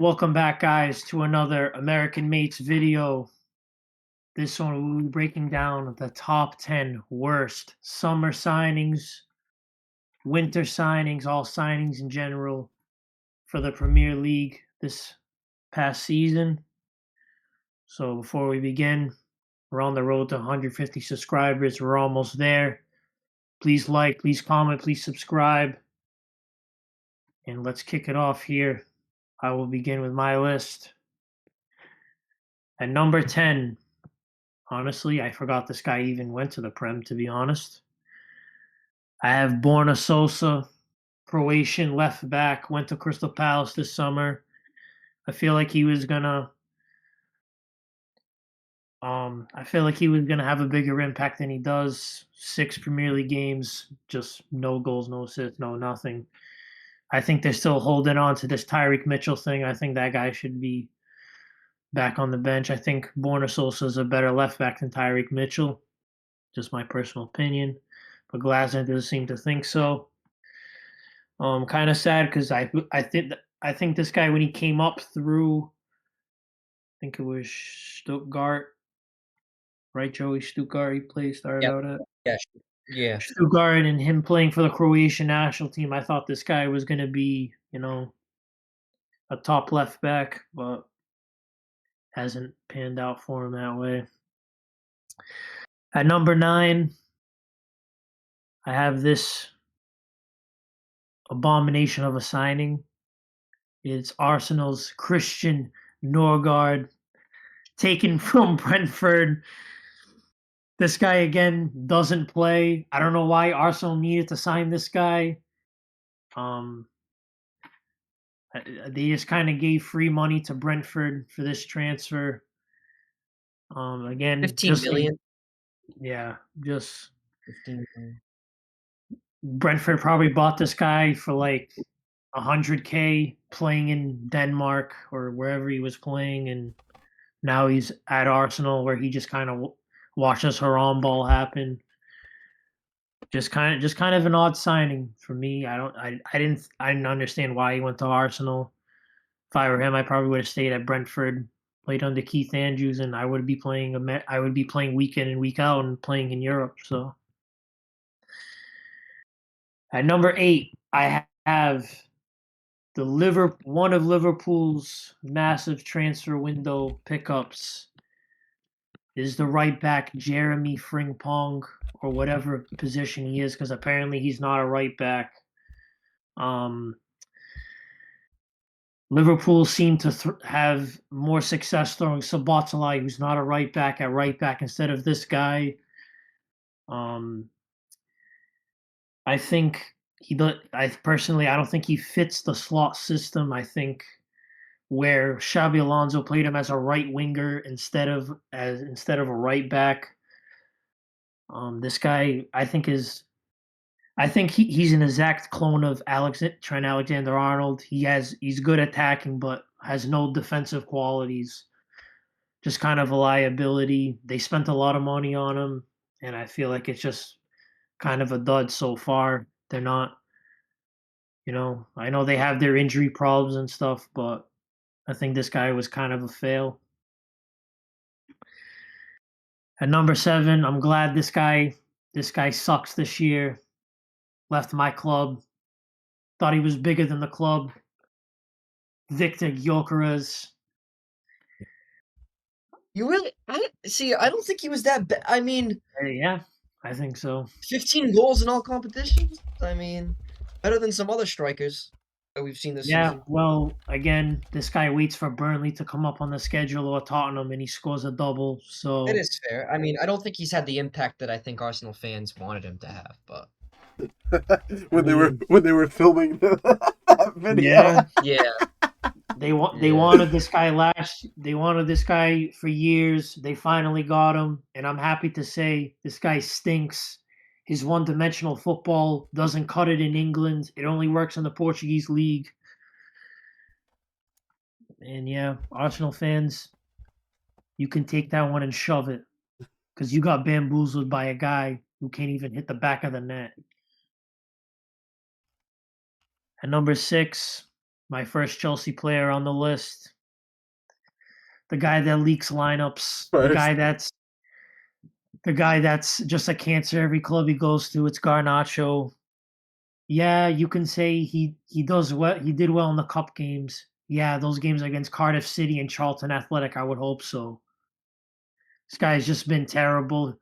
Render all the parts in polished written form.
Welcome back, guys, to another American Mates video. This one we'll be breaking down the top 10 worst summer signings, winter signings, all signings in general for the Premier League this past season. So before we begin, we're on the road to 150 subscribers. We're almost there. Please like, please comment, please subscribe. And let's kick it off here. I will begin with my list. At number 10, honestly, I forgot this guy even went to the Prem, to be honest. I have Borna Sosa, Croatian left back, went to Crystal Palace this summer. I feel like he was gonna have a bigger impact than he does. 6 Premier League games, just no goals, no assists, no nothing. I think they're still holding on to this Tyreek Mitchell thing. I think that guy should be back on the bench. I think Borna Sosa is a better left back than Tyreek Mitchell. Just my personal opinion. But Glasner doesn't seem to think so. Kind of sad because I think this guy, when he came up through, I think it was Stuttgart, right? Joey Stuttgart. Started Yep. out at Yeah, yeah. Stuttgart, and him playing for the Croatian national team. I thought this guy was going to be, a top left back, but hasn't panned out for him that way. At number 9, I have this abomination of a signing. It's Arsenal's Christian Norgard, taken from Brentford. This guy again doesn't play. I don't know why Arsenal needed to sign this guy. They just kind of gave free money to Brentford for this transfer. Again, 15 million. just 15 million. Brentford probably bought this guy for like 100K playing in Denmark or wherever he was playing, and now he's at Arsenal where he just kind of watches her on ball happen. Just kind of an odd signing for me. I didn't understand why he went to Arsenal. If I were him, I probably would have stayed at Brentford, played under Keith Andrews, and I would be playing week in and week out and playing in Europe. So at number 8, I have one of Liverpool's massive transfer window pickups is the right back Jeremy Frimpong, or whatever position he is, because apparently he's not a right back. Liverpool seem to have more success throwing Szoboszlai, who's not a right back, at right back instead of this guy. I think I don't think he fits the slot system. I think where Xabi Alonso played him as a right winger instead of a right back. This guy, I think he's an exact clone of Trent Alexander-Arnold. He's good attacking, but has no defensive qualities. Just kind of a liability. They spent a lot of money on him, and I feel like it's just kind of a dud so far. They're not, I know they have their injury problems and stuff, but I think this guy was kind of a fail. At number 7, I'm glad this guy sucks this year. Left my club. Thought he was bigger than the club. Victor Gyökeres. You really? I don't think he was that bad. I mean, Yeah, I think so. 15 goals in all competitions. I mean, better than some other strikers that we've seen this Yeah, season. well, again, this guy waits for Burnley to come up on the schedule or Tottenham, and he scores a double. It So is fair. I mean, I don't think he's had the impact that I think Arsenal fans wanted him to have, but I mean, when they were filming that video. yeah, yeah. they wanted this guy They wanted this guy for years. They finally got him, and I'm happy to say this guy stinks. His one-dimensional football doesn't cut it in England. It only works in the Portuguese league. And yeah, Arsenal fans, you can take that one and shove it, because you got bamboozled by a guy who can't even hit the back of the net. At number 6, my first Chelsea player on the list. The guy that leaks lineups. First. The guy that's just a cancer every club he goes to. It's Garnacho. Yeah, you can say he does well. He did well in the cup games. Yeah, those games against Cardiff City and Charlton Athletic, I would hope so. This guy's just been terrible.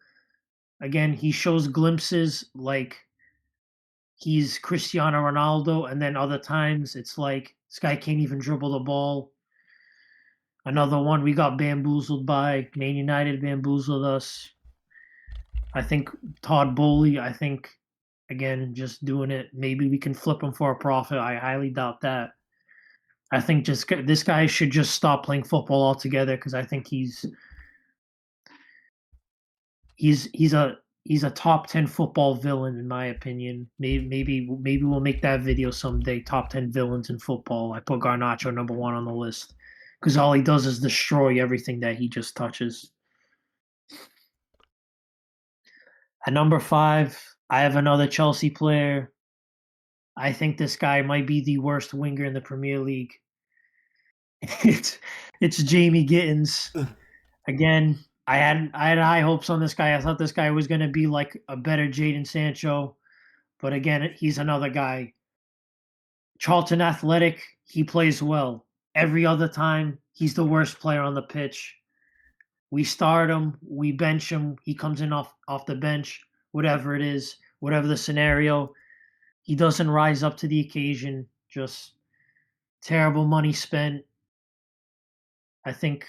Again, he shows glimpses like he's Cristiano Ronaldo, and then other times it's like this guy can't even dribble the ball. Another one we got bamboozled by. Man United bamboozled us. I think Todd Bowley, again, just doing it. Maybe we can flip him for a profit. I highly doubt that. I think this guy should just stop playing football altogether because I think he's a top 10 football villain in my opinion. Maybe we'll make that video someday. Top 10 villains in football. I put Garnacho number 1 on the list because all he does is destroy everything that he just touches. At number 5, I have another Chelsea player. I think this guy might be the worst winger in the Premier League. It's Jamie Gittins. Again, I had high hopes on this guy. I thought this guy was going to be like a better Jadon Sancho, but again, he's another guy. Charlton Athletic, he plays well. Every other time, he's the worst player on the pitch. We start him, we bench him, he comes in off the bench, whatever it is, whatever the scenario. He doesn't rise up to the occasion. Just terrible money spent. I think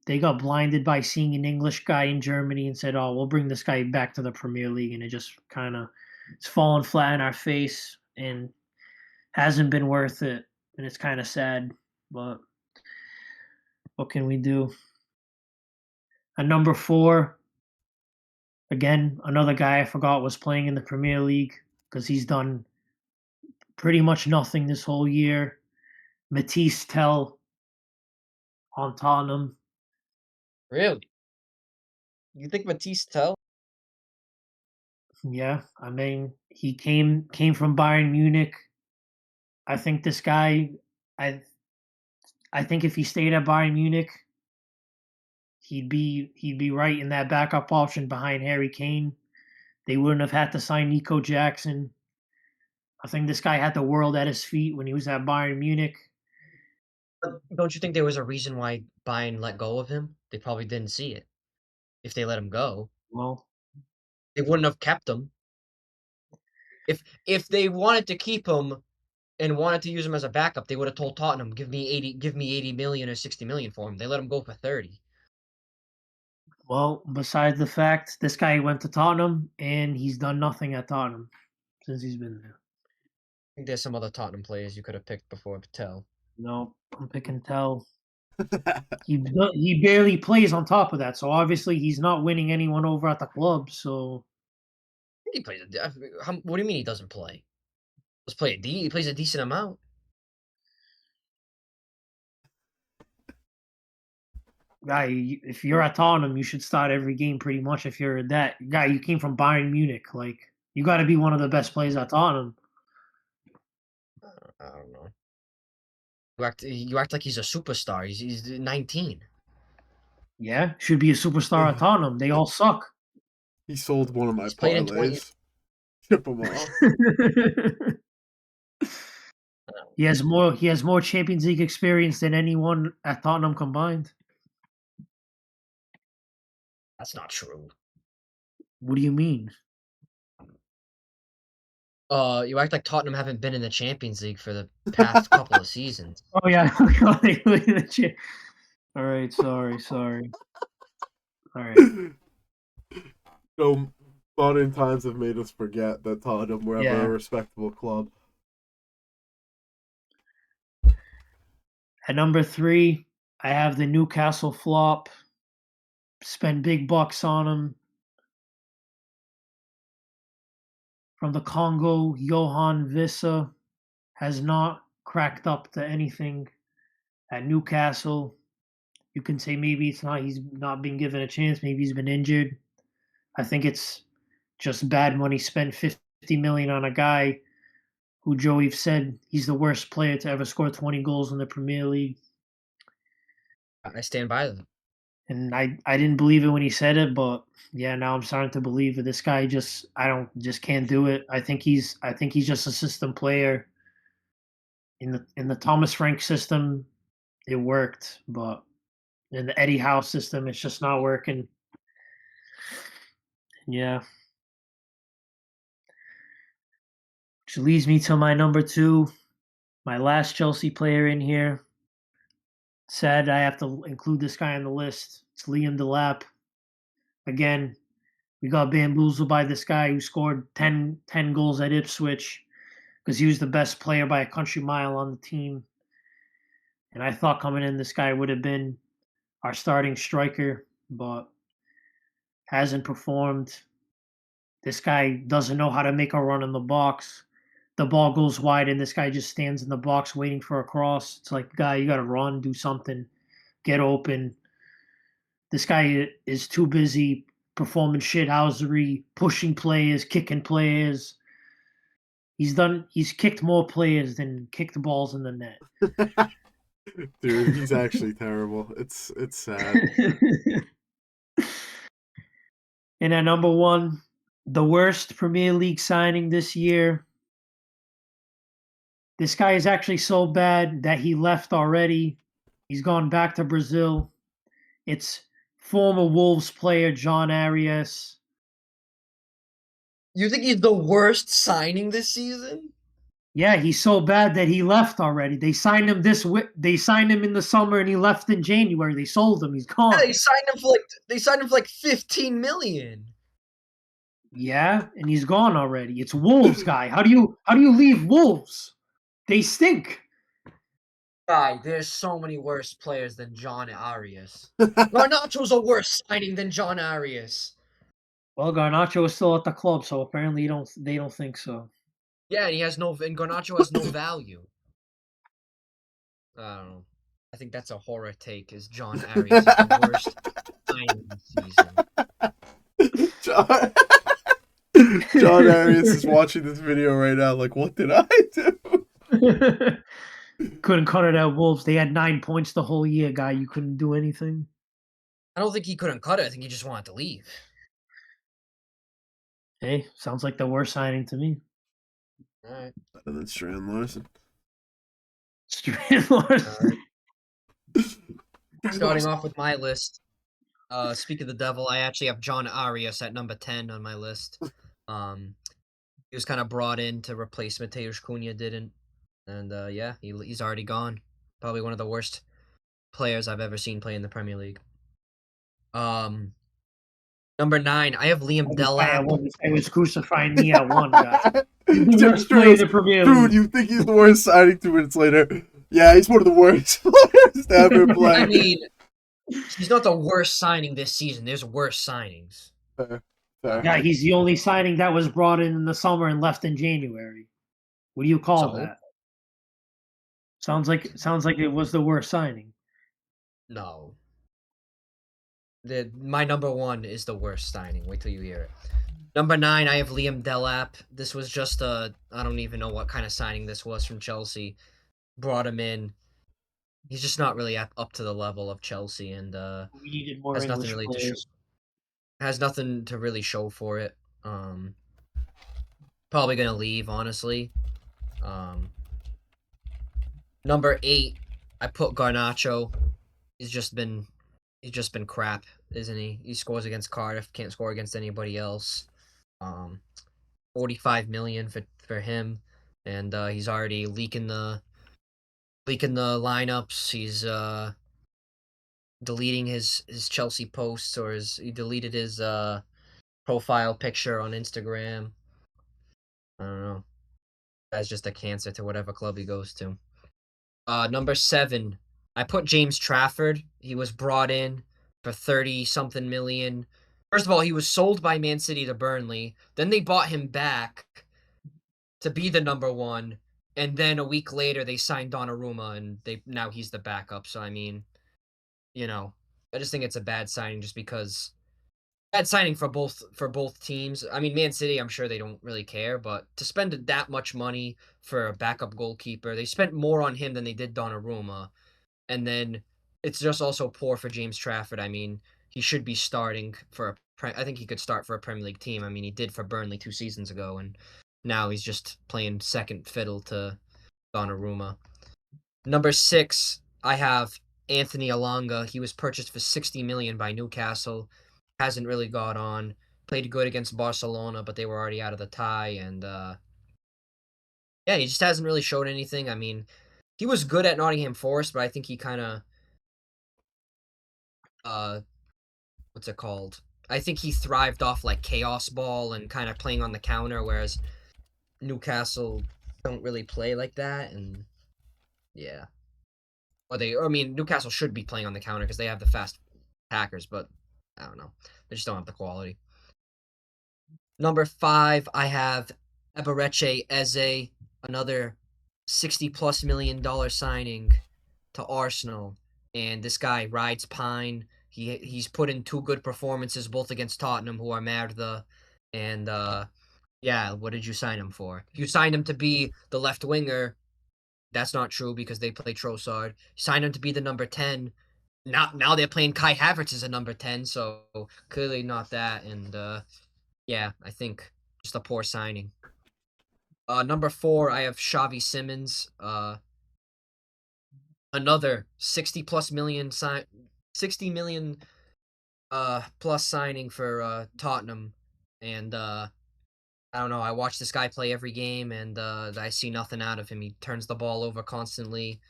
they got blinded by seeing an English guy in Germany and said, "Oh, we'll bring this guy back to the Premier League," and it just it's fallen flat in our face and hasn't been worth it, and it's kind of sad. But what can we do? At number 4, again, another guy I forgot was playing in the Premier League because he's done pretty much nothing this whole year. Matisse Tell on Tottenham. Really? You think Matisse Tell? Yeah, I mean, he came from Bayern Munich. I think this guy, I think if he stayed at Bayern Munich, he'd be right in that backup option behind Harry Kane. They wouldn't have had to sign Nico Jackson. I think this guy had the world at his feet when he was at Bayern Munich. But don't you think there was a reason why Bayern let go of him? They probably didn't see it. If they let him go, Well, they wouldn't have kept him. If they wanted to keep him and wanted to use him as a backup, they would have told Tottenham, give me 80 million or 60 million for him. They let him go for 30. well, besides the fact this guy went to Tottenham and he's done nothing at Tottenham since he's been there. I think there's some other Tottenham players you could have picked before Tell. No, I'm picking Tell. He barely plays on top of that, so obviously he's not winning anyone over at the club. So He plays. What do you mean he doesn't play? He plays a decent amount. guy, if you're at Tottenham, you should start every game pretty much. If you're that guy, you came from Bayern Munich, like you got to be one of the best players at Tottenham. I don't know. You act like he's a superstar. He's 19. Yeah, should be a superstar at Tottenham. They all suck. He sold one of my He's played in 20 parlays. Ship him off. He has more Champions League experience than anyone at Tottenham combined. That's not true. What do you mean? You act like Tottenham haven't been in the Champions League for the past couple of seasons. Oh yeah. All right, sorry. All right. So modern times have made us forget that Tottenham were ever a respectable club. At number 3, I have the Newcastle flop. Spend big bucks on him. From the Congo, Johan Vissa has not cracked up to anything at Newcastle. You can say maybe he's not been given a chance, maybe he's been injured. I think it's just bad money spent. 50 million on a guy who Joey said he's the worst player to ever score 20 goals in the Premier League. I stand by that. And I didn't believe it when he said it, but yeah, now I'm starting to believe it. This guy just can't do it. I think he's just a system player. In the Thomas Frank system, it worked, but in the Eddie Howe system, it's just not working. Yeah. Which leads me to my number 2, my last Chelsea player in here. Sad I have to include this guy on the list. It's Liam Delap. Again, we got bamboozled by this guy who scored 10 goals at Ipswich because he was the best player by a country mile on the team. And I thought coming in, this guy would have been our starting striker, but hasn't performed. This guy doesn't know how to make a run in the box. The ball goes wide, and this guy just stands in the box waiting for a cross. It's like, guy, you got to run, do something, get open. This guy is too busy performing shithousery, pushing players, kicking players. He's kicked more players than kicked balls in the net. Dude, he's actually terrible. It's sad. And at number 1, the worst Premier League signing this year. This guy is actually so bad that he left already. He's gone back to Brazil. It's former Wolves player John Arias. You think he's the worst signing this season? Yeah, he's so bad that he left already. They signed him They signed him in the summer, and he left in January. They sold him. He's gone. Yeah, they signed him for like 15 million. Yeah, and he's gone already. It's Wolves, guy. How do you leave Wolves? They stink. Guy, there's so many worse players than John Arias. Garnacho's a worse signing than John Arias. Well, Garnacho is still at the club, so apparently they don't think so. Yeah, and Garnacho has no value. I don't know. I think that's a horror take. Is John Arias is the worst signing this season? John Arias is watching this video right now. Like, what did I do? Couldn't cut it at Wolves. They had 9 points the whole year, guy. You couldn't do anything. I don't think he couldn't cut it. I think he just wanted to leave. Hey, sounds like the worst signing to me. All right. Better than Strand Larson. Strand Larson. Starting off with my list. Speak of the devil, I actually have John Arias at number 10 on my list. He was kind of brought in to replace Mateusz Cunha, didn't. And yeah, he's already gone. Probably one of the worst players I've ever seen play in the Premier League. Number 9, I have Liam Delap. It was crucifying me at 1, guy. Dude, you think he's the worst signing 2 minutes later? Yeah, he's one of the worst players to ever play. I mean, he's not the worst signing this season. There's worse signings. Fair. Yeah, he's the only signing that was brought in the summer and left in January. What do you call that? Sounds like it was the worst signing. No. My number 1 is the worst signing. Wait till you hear it. Number 9, I have Liam Delap. This was just I don't even know what kind of signing this was from Chelsea. Brought him in. He's just not really up to the level of Chelsea, and we needed more has English nothing really players. to show. Has nothing to really show for it. Probably gonna leave, honestly. Number 8, I put Garnacho. He's just been crap, isn't he? He scores against Cardiff, can't score against anybody else. 45 million for him, and he's already leaking the lineups. He's deleting his Chelsea posts, or he deleted his profile picture on Instagram. I don't know. That's just a cancer to whatever club he goes to. Number 7, I put James Trafford. He was brought in for 30-something million. First of all, he was sold by Man City to Burnley. Then they bought him back to be the number 1. And then a week later, they signed Donnarumma, and now he's the backup. So, I mean, I just think it's a bad signing just because Bad signing for both teams. I mean, Man City, I'm sure they don't really care, but to spend that much money for a backup goalkeeper, they spent more on him than they did Donnarumma. And then it's just also poor for James Trafford. I mean, he should be starting for I think he could start for a Premier League team. I mean, he did for Burnley 2 seasons ago, and now he's just playing second fiddle to Donnarumma. Number 6, I have Anthony Elanga. He was purchased for 60 million by Newcastle. Hasn't really got on. Played good against Barcelona, but they were already out of the tie, and yeah, he just hasn't really showed anything. I mean, he was good at Nottingham Forest, but I think he kind of what's it called? I think he thrived off like chaos ball and kind of playing on the counter, whereas Newcastle don't really play like that, and yeah. I mean, Newcastle should be playing on the counter because they have the fast attackers, but I don't know. They just don't have the quality. Number 5, I have Eberechi Eze, another $60+ million signing to Arsenal, and this guy rides pine. He's put in 2 good performances, both against Tottenham, who are Merda, and yeah. What did you sign him for? If you signed him to be the left winger, that's not true because they play Trossard. You signed him to be the number 10. Now they're playing Kai Havertz as a number 10, so clearly not that. And yeah, I think just a poor signing. Number 4, I have Xavi Simons. Another 60+ million 60 million plus signing for Tottenham, and I don't know. I watch this guy play every game, and I see nothing out of him. He turns the ball over constantly,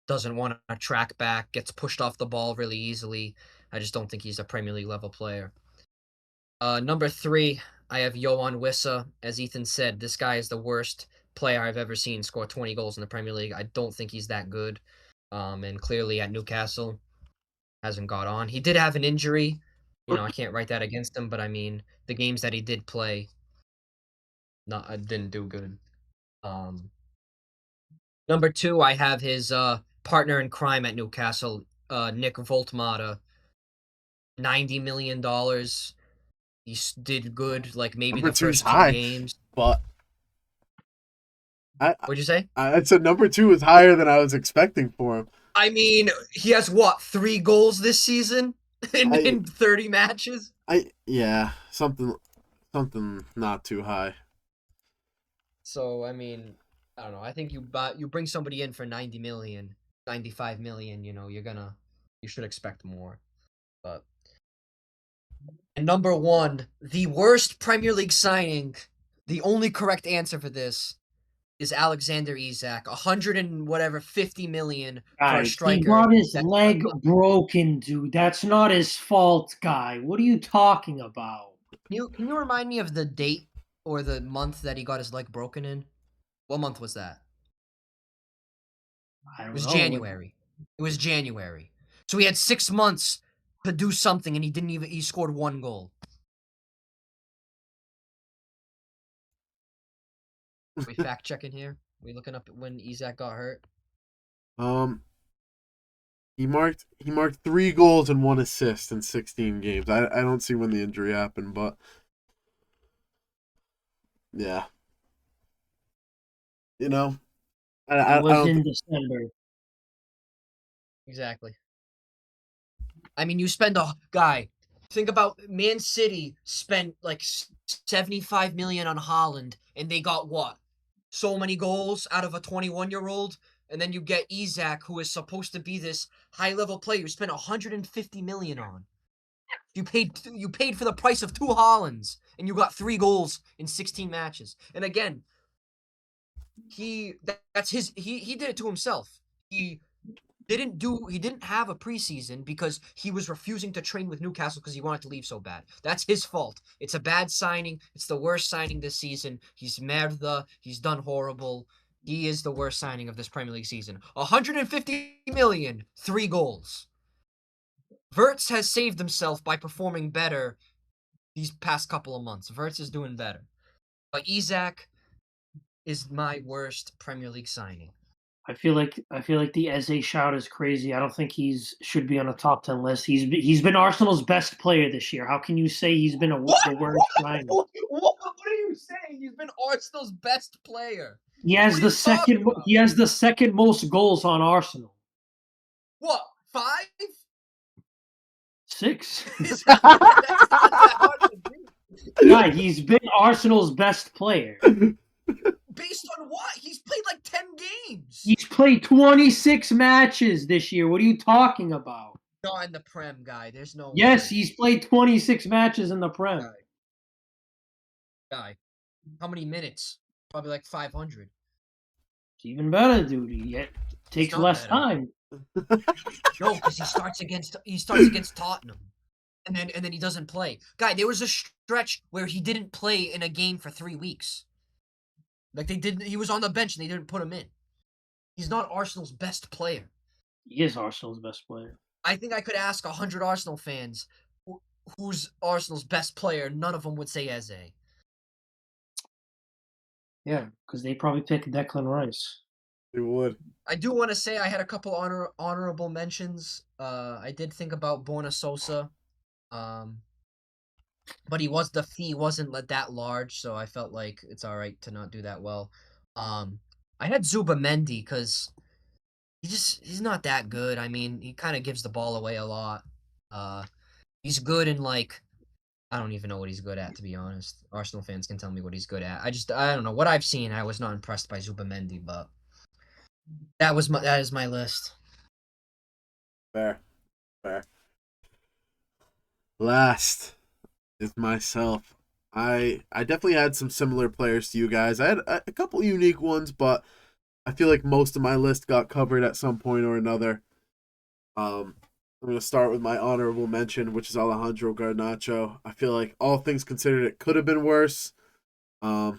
doesn't want to track back, gets pushed off the ball really easily. I just don't think he's a Premier League level player. Number 3, I have Yohan Wissa. As Ethan said, this guy is the worst player I've ever seen score 20 goals in the Premier League. I don't think he's that good. And clearly at Newcastle, hasn't got on. He did have an injury. I can't write that against him, but I mean, the games that he did play, didn't do good. Number 2, I have his partner in crime at Newcastle, Nick Voltmata. $90 million. He did good, like maybe Number the first 2 high, games. but What'd you say? I said number 2 is higher than I was expecting for him. I mean, he has what, 3 goals this season in 30 matches? Yeah, something not too high. So, I mean, I don't know. I think you bring somebody in for 90 million, 95 million, you should expect more. But and number 1, the worst Premier League signing, the only correct answer for this is Alexander Isak. 50 million for a Guys, striker. he got his leg broken, dude. That's not his fault, guy. What are you talking about? Can you remind me of the date or the month that he got his leg broken in? What month was that? I don't It was know. January. It was January. So he had 6 months to do something, and he scored 1 goal. Are we fact checking here? Are we looking up when Isak got hurt? He marked 3 goals and 1 assist in 16 games. I don't see when the injury happened, but yeah. It was in December. Exactly. I mean, you spend think about Man City spent like 75 million on Haaland, and they got what? So many goals out of a 21-year-old, and then you get Isak, who is supposed to be this high-level player you spent 150 million on. You paid for the price of 2 Haalands, and you got 3 goals in 16 matches. And again, he did it to himself. He didn't have a preseason because he was refusing to train with Newcastle because he wanted to leave so bad. That's his fault. It's a bad signing. It's the worst signing this season. He's merda. He's done horrible. He is the worst signing of this Premier League season. 150 million, 3 goals. Wirtz has saved himself by performing better these past couple of months. Wirtz is doing better. But Isak is my worst Premier League signing. I feel like the Eze shout is crazy. I don't think should be on a top 10 list. He's been Arsenal's best player this year. How can you say he's been the worst signing? What are you saying? He's been Arsenal's best player. He has What are the you talking second. about? He has the second most goals on Arsenal. What? 5? 6. That's not that hard to do. Yeah, he's been Arsenal's best player. Based on what? He's played like 10 games. He's played 26 matches this year. What are you talking about? Not in the Prem, guy. There's no Yes, way. he's played 26 matches in the Prem. Guy. How many minutes? Probably like 500. It's even better, dude. He takes not less better. time. No, because he starts against Tottenham. And then he doesn't play. Guy, there was a stretch where he didn't play in a game for 3 weeks. Like he was on the bench and they didn't put him in. He's not Arsenal's best player. He is Arsenal's best player. I think I could ask 100 Arsenal fans who's Arsenal's best player. None of them would say Eze. Yeah, because they probably pick Declan Rice. They would. I do want to say I had a couple honorable mentions. I did think about Borna Sosa, but the fee wasn't that large, so I felt like it's all right to not do that well. I had Zubamendi because he's not that good. I mean, he kind of gives the ball away a lot. He's good in like I don't even know what he's good at, to be honest. Arsenal fans can tell me what he's good at. I don't know what I've seen. I was not impressed by Zubamendi, but that is my list. Fair. Last is myself. I definitely had some similar players to you guys. I had a couple unique ones, but I feel like most of my list got covered at some point or another. I'm going to start with my honorable mention, which is Alejandro Garnacho. I feel like all things considered, it could have been worse. I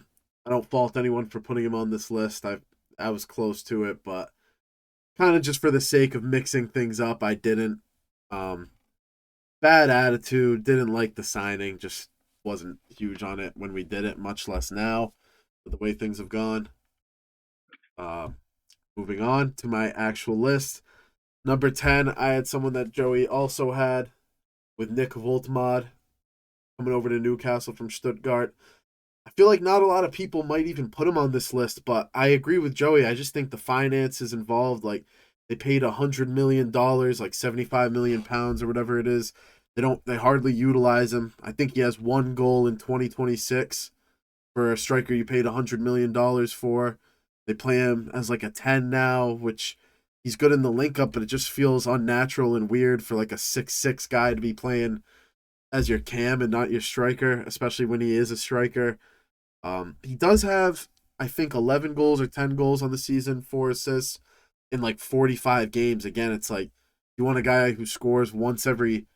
don't fault anyone for putting him on this list. I was close to it, but kind of just for the sake of mixing things up, I didn't. Bad attitude, didn't like the signing, just wasn't huge on it when we did it, much less now with the way things have gone. Moving on to my actual list. Number 10, I had someone that Joey also had with Nick Voltmod coming over to Newcastle from Stuttgart. I feel like not a lot of people might even put him on this list, but I agree with Joey. I just think the finances involved, like they paid $100 million, like 75 million pounds or whatever it is. They hardly utilize him. I think he has 1 goal in 2026 for a striker you paid $100 million for. They play him as like a 10 now, which he's good in the link up, but it just feels unnatural and weird for like a 6'6" guy to be playing as your cam and not your striker, especially when he is a striker. He does have, I think, 11 goals or 10 goals on the season, 4 assists in like 45 games. Again, it's like you want a guy who scores once every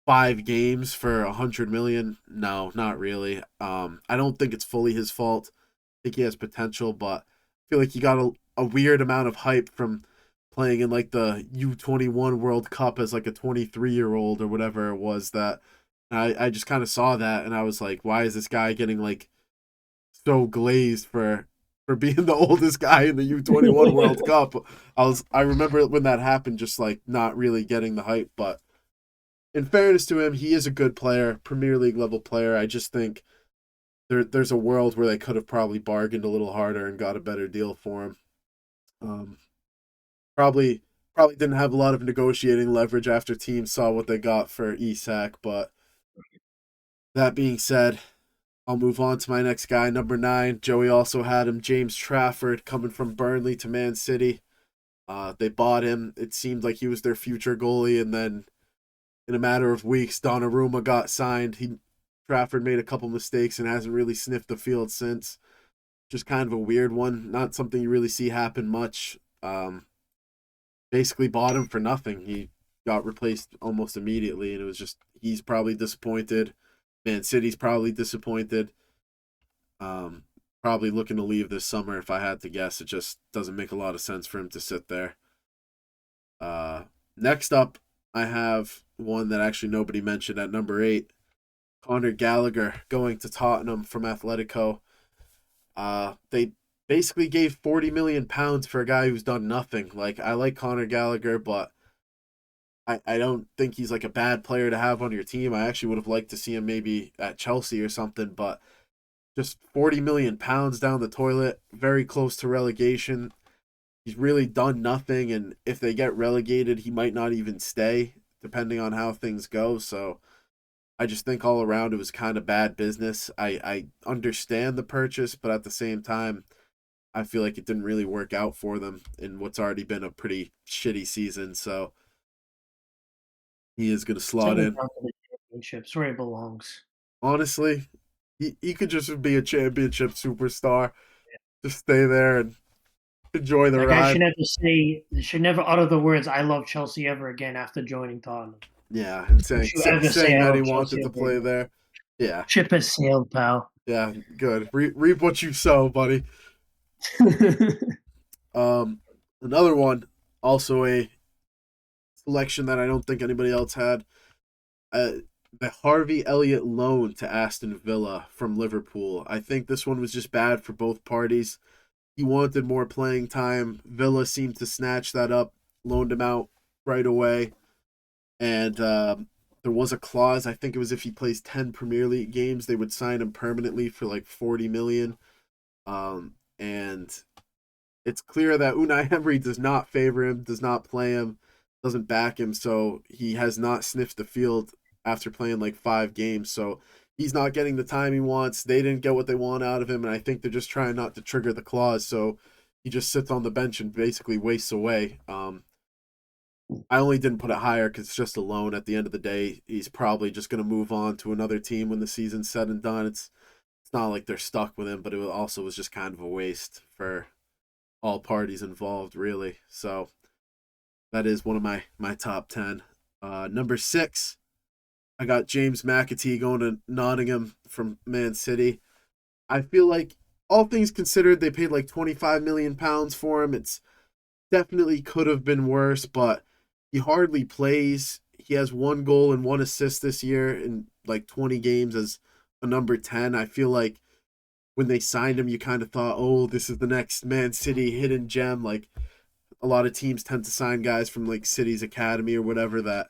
5 games for $100 million. No, not really. I don't think it's fully his fault. I think he has potential, but I feel like he got a weird amount of hype from playing in like the U21 World Cup as like a 23-year-old or whatever it was. That I just kind of saw that and I was like, why is this guy getting like so glazed for being the oldest guy in the U21 World Cup? I remember when that happened, just like not really getting the hype. But in fairness to him, he is a good player, Premier League level player. I just think there's a world where they could have probably bargained a little harder and got a better deal for him. Probably didn't have a lot of negotiating leverage after teams saw what they got for Isak. But that being said, I'll move on to my next guy, number 9. Joey also had him, James Trafford, coming from Burnley to Man City. They bought him. It seemed like he was their future goalie, and then in a matter of weeks, Donnarumma got signed. Trafford made a couple mistakes and hasn't really sniffed the field since. Just kind of a weird one. Not something you really see happen much. Basically bought him for nothing. He got replaced almost immediately, and it was just he's probably disappointed. Man City's probably disappointed. Probably looking to leave this summer if I had to guess. It just doesn't make a lot of sense for him to sit there. Next up, I have one that actually nobody mentioned at number 8. Conor Gallagher going to Tottenham from Atletico. They basically gave 40 million pounds for a guy who's done nothing. Like, I like Conor Gallagher, but I don't think he's like a bad player to have on your team. I actually would have liked to see him maybe at Chelsea or something, but just 40 million pounds down the toilet, very close to relegation. He's really done nothing, and if they get relegated, he might not even stay, depending on how things go. So I just think all around it was kind of bad business. I understand the purchase, but at the same time, I feel like it didn't really work out for them in what's already been a pretty shitty season. So he is going to slot Send him in. down to the championships where he belongs. Honestly, he could just be a championship superstar. Just stay there and enjoy the That guy ride. should never utter the words "I love Chelsea" ever again after joining Tottenham. Yeah, and Don't you ever say saying "I that he love Chelsea" wanted to ever play again. there. Yeah, Ship has sailed, pal. yeah, good. Reap what you sow, buddy. Um, Another one, also a selection that I don't think anybody else had. Uh, the Harvey Elliott loan to Aston Villa from Liverpool. I think this one was just bad for both parties. He wanted more playing time. Villa seemed to snatch that up, loaned him out right away, and there was a clause. I think it was if he plays 10 Premier League games, they would sign him permanently for like 40 million. And it's clear that Unai Emery does not favor him, does not play him, doesn't back him, so he has not sniffed the field after playing like 5 games. So he's not getting the time he wants. They didn't get what they want out of him, and I think they're just trying not to trigger the clause. So he just sits on the bench and basically wastes away. I only didn't put it higher because it's just a loan. At the end of the day, he's probably just going to move on to another team when the season's said and done. It's not like they're stuck with him, but it also was just kind of a waste for all parties involved, really. So that is one of my top 10. Number 6, I got James McAtee going to Nottingham from Man City. I feel like all things considered, they paid like 25 million pounds for him. It's definitely could have been worse, but he hardly plays. He has 1 goal and 1 assist this year in like 20 games as a number 10. I feel like when they signed him, you kind of thought, oh, this is the next Man City hidden gem. Like, a lot of teams tend to sign guys from like City's academy or whatever that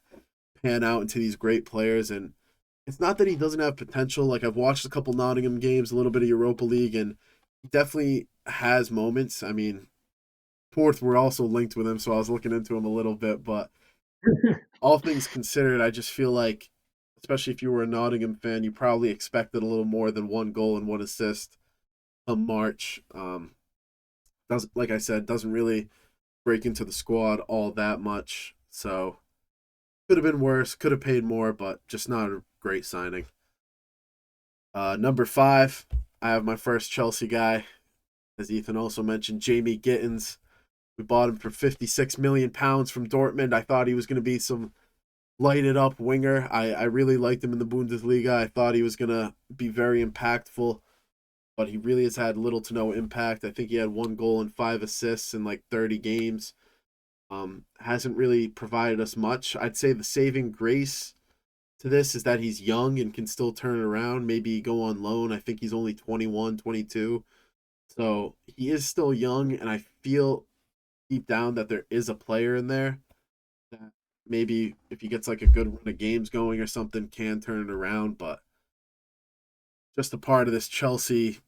pan out into these great players. And it's not that he doesn't have potential. Like, I've watched a couple Nottingham games, a little bit of Europa League, and he definitely has moments. I mean, Porth were also linked with him, so I was looking into him a little bit. But all things considered, I just feel like, especially if you were a Nottingham fan, you probably expected a little more than 1 goal and 1 assist come March. Doesn't, like I said, doesn't really break into the squad all that much. So could have been worse, could have paid more, but just not a great signing. Number 5, I have my first Chelsea guy, as Ethan also mentioned, Jamie Gittins. We bought him for 56 million pounds from Dortmund. I thought he was going to be some lighted up winger. I really liked him in the Bundesliga. I thought he was going to be very impactful, but he really has had little to no impact. I think he had 1 goal and 5 assists in like 30 games. Hasn't really provided us much. I'd say the saving grace to this is that he's young and can still turn it around, maybe go on loan. I think he's only 21, 22. So he is still young, and I feel deep down that there is a player in there that maybe if he gets like a good run of games going or something can turn it around. But just a part of this Chelsea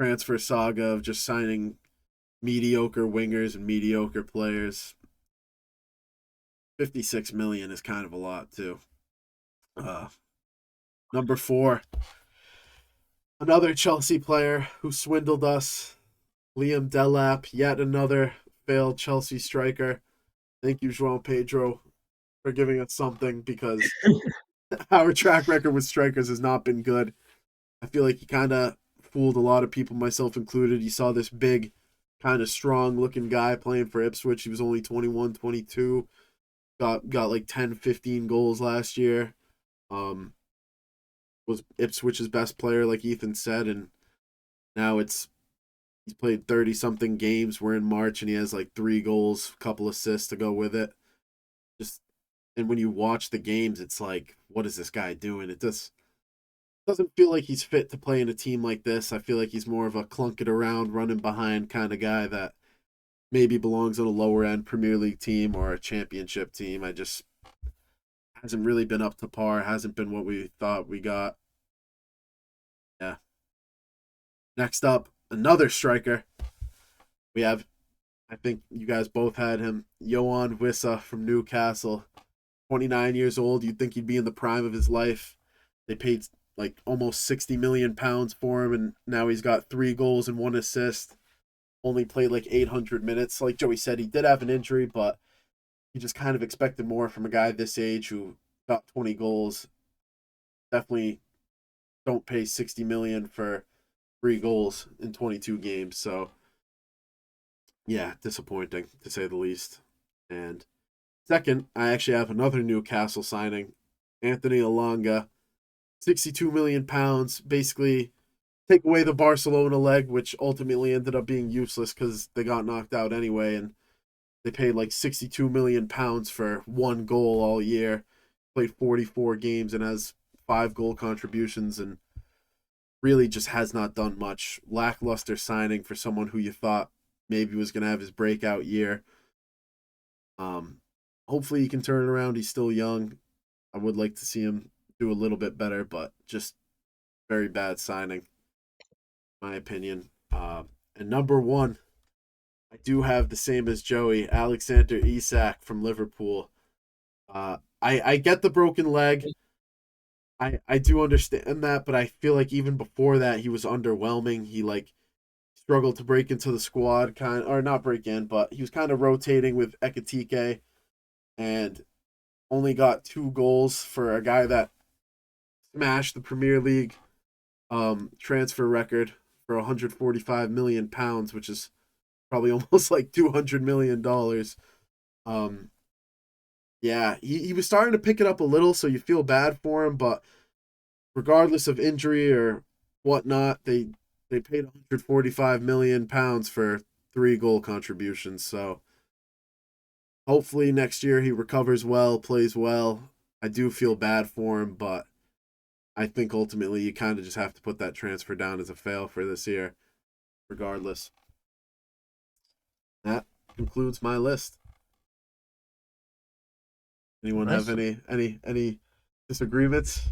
transfer saga of just signing mediocre wingers and mediocre players. 56 million is kind of a lot too. Number 4, another Chelsea player who swindled us, Liam Delap, yet another failed Chelsea striker. Thank you, João Pedro, for giving us something, because our track record with strikers has not been good. I feel like he kind of fooled a lot of people, myself included. You saw this big, kind of strong looking guy playing for Ipswich. He was only 21, 22. Got like 10, 15 goals last year. Was Ipswich's best player, like Ethan said, and now he's played 30 something games. We're in March and he has like 3 goals, a couple assists to go with it. Just, and when you watch the games, it's like, what is this guy doing? doesn't feel like he's fit to play in a team like this. I feel like he's more of a clunk it around, running behind kind of guy that maybe belongs on a lower end Premier League team or a championship team. I just hasn't really been up to par, hasn't been what we thought we got. Yeah. Next up, another striker. We have, I think you guys both had him, Yohan Wissa from Newcastle. 29 years old. You'd think he'd be in the prime of his life. They paid like almost £60 million for him, and now he's got 3 goals and 1 assist. Only played like 800 minutes. Like Joey said, he did have an injury, but you just kind of expected more from a guy this age who got 20 goals. Definitely don't pay 60 million for 3 goals in 22 games. So yeah, disappointing to say the least. And second, I actually have another Newcastle signing, Anthony Elanga, £62 million. Basically, take away the Barcelona leg, which ultimately ended up being useless because they got knocked out anyway, and they paid like £62 million for 1 goal all year. Played 44 games and has 5 goal contributions, and really just has not done much. Lackluster signing for someone who you thought maybe was going to have his breakout year. Hopefully he can turn it around. He's still young. I would like to see him do a little bit better, but just very bad signing, in my opinion. And number 1, I do have the same as Joey, Alexander Isak from Liverpool. I get the broken leg. I do understand that, but I feel like even before that he was underwhelming. He like struggled to break into the squad, or not break in, but he was kind of rotating with Ekitike, and only got 2 goals for a guy that smashed the Premier League transfer record for £145 million, which is probably almost like $200 million. Yeah, he was starting to pick it up a little, so you feel bad for him, but regardless of injury or whatnot, they paid £145 million for 3 goal contributions. So hopefully next year he recovers well, plays well. I do feel bad for him, but I think ultimately you kind of just have to put that transfer down as a fail for this year, regardless. That concludes my list. Anyone Nice. have any disagreements?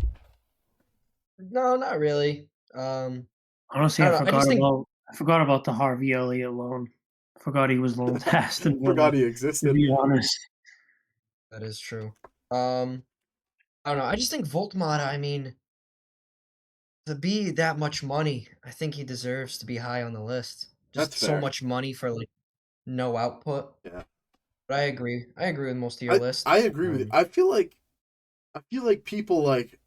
No, not really. Honestly, I don't know. I just think I forgot about the Harvey Elliott loan. Forgot he was loaned to Aston Villa, Forgot he to existed. be honest. that is true. I don't know. I just think Voltmata, I mean, to be that much money, I think he deserves to be high on the list. That's Just so fair. much money for like no output. Yeah. But I agree. I agree with most of your I list. I agree with you. I feel like people like,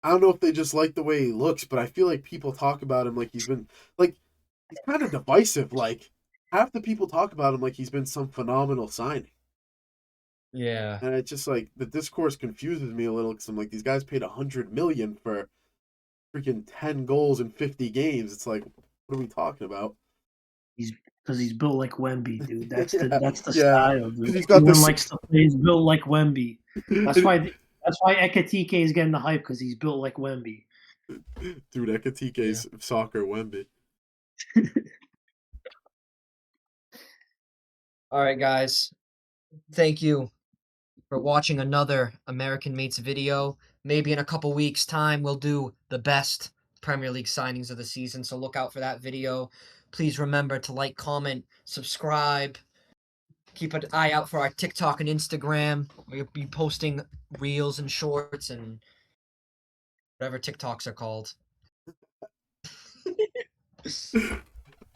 I don't know if they just like the way he looks, but I feel like people talk about him like he's been like he's kind of divisive. Like half the people talk about him like he's been some phenomenal signing, Yeah. and it's just like the discourse confuses me a little because I'm like, these guys paid $100 million for freaking 10 goals in 50 games. It's like, what are we talking about? Because he's built like Wemby, dude. Yeah, That's the yeah, style, dude. because he's got Everyone this. likes to play. He's built like Wemby. That's why Ekatike is getting the hype because he's built like Wemby. Dude, Yeah. Ekatike's soccer Wemby. All right, guys. Thank you for watching another American Mates video. Maybe in a couple weeks' time, we'll do the best Premier League signings of the season. So look out for that video. Please remember to like, comment, subscribe. Keep an eye out for our TikTok and Instagram. We'll be posting reels and shorts and whatever TikToks are called.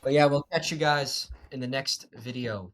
But yeah, we'll catch you guys in the next video.